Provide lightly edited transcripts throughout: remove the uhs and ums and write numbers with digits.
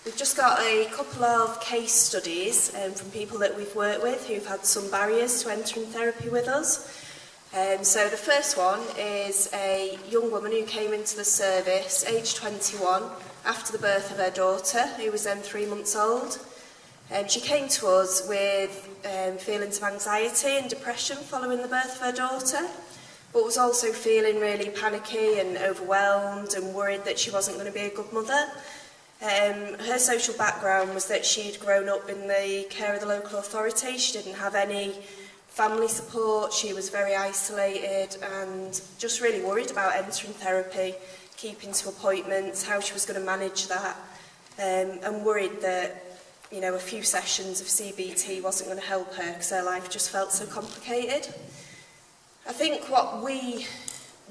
We've just got a couple of case studies from people that we've worked with who've had some barriers to entering therapy with us. So the first one is a young woman who came into the service, aged 21, after the birth of her daughter, who was then 3 months old. She came to us with feelings of anxiety and depression following the birth of her daughter, but was also feeling really panicky and overwhelmed and worried that she wasn't going to be a good mother. Her social background was that she'd grown up in the care of the local authority. She didn't have any family support. She was very isolated and just really worried about entering therapy, keeping to appointments, how she was going to manage that, and worried that, you know, a few sessions of CBT wasn't going to help her because her life just felt so complicated. I think what we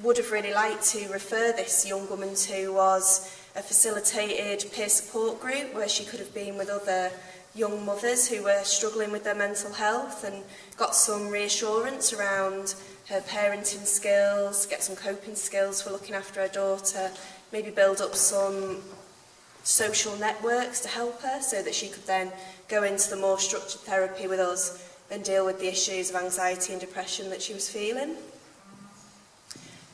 would have really liked to refer this young woman to was a facilitated peer support group where she could have been with other young mothers who were struggling with their mental health and got some reassurance around her parenting skills, get some coping skills for looking after her daughter, maybe build up some social networks to help her so that she could then go into the more structured therapy with us and deal with the issues of anxiety and depression that she was feeling.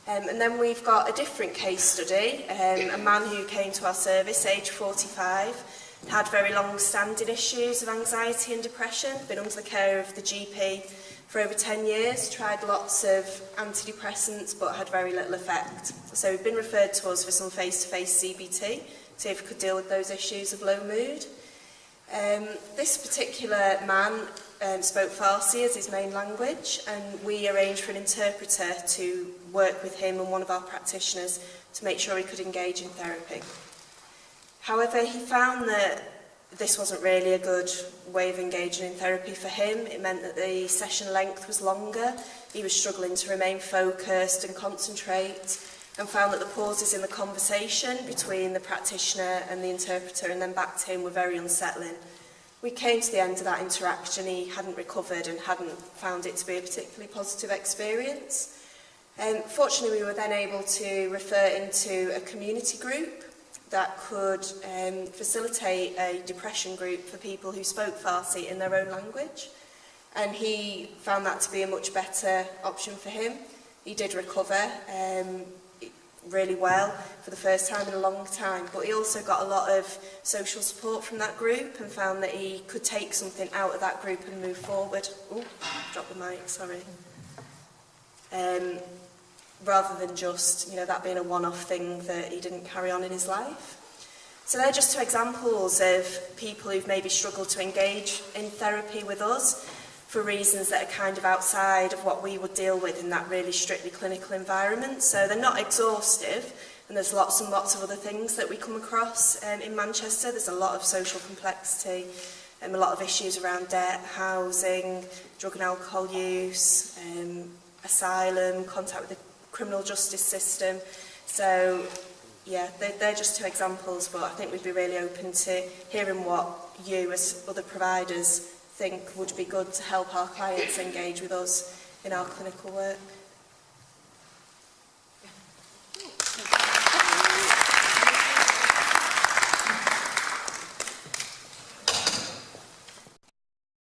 And then we've got a different case study, a man who came to our service, aged 45, had very long-standing issues of anxiety and depression, been under the care of the GP for over 10 years, tried lots of antidepressants but had very little effect. So he'd been referred to us for some face-to-face CBT, see if we could deal with those issues of low mood. This particular man spoke Farsi as his main language, and we arranged for an interpreter to work with him and one of our practitioners to make sure he could engage in therapy. However, he found that this wasn't really a good way of engaging in therapy for him. It meant that the session length was longer, he was struggling to remain focused and concentrate, and found that the pauses in the conversation between the practitioner and the interpreter and then back to him were very unsettling. We came to the end of that interaction, he hadn't recovered and hadn't found it to be a particularly positive experience. Fortunately, we were then able to refer into a community group that could facilitate a depression group for people who spoke Farsi in their own language. And he found that to be a much better option for him. He did recover really well for the first time in a long time, but he also got a lot of social support from that group and found that he could take something out of that group and move forward. Ooh, dropped the mic, sorry. Rather than just, you know, that being a one-off thing that he didn't carry on in his life. So they're just two examples of people who've maybe struggled to engage in therapy with us for reasons that are kind of outside of what we would deal with in that really strictly clinical environment. So they're not exhaustive, and there's lots and lots of other things that we come across in Manchester. There's a lot of social complexity, a lot of issues around debt, housing, drug and alcohol use, asylum, contact with the criminal justice system. So yeah, they're just two examples, but I think we'd be really open to hearing what you as other providers think would be good to help our clients engage with us in our clinical work.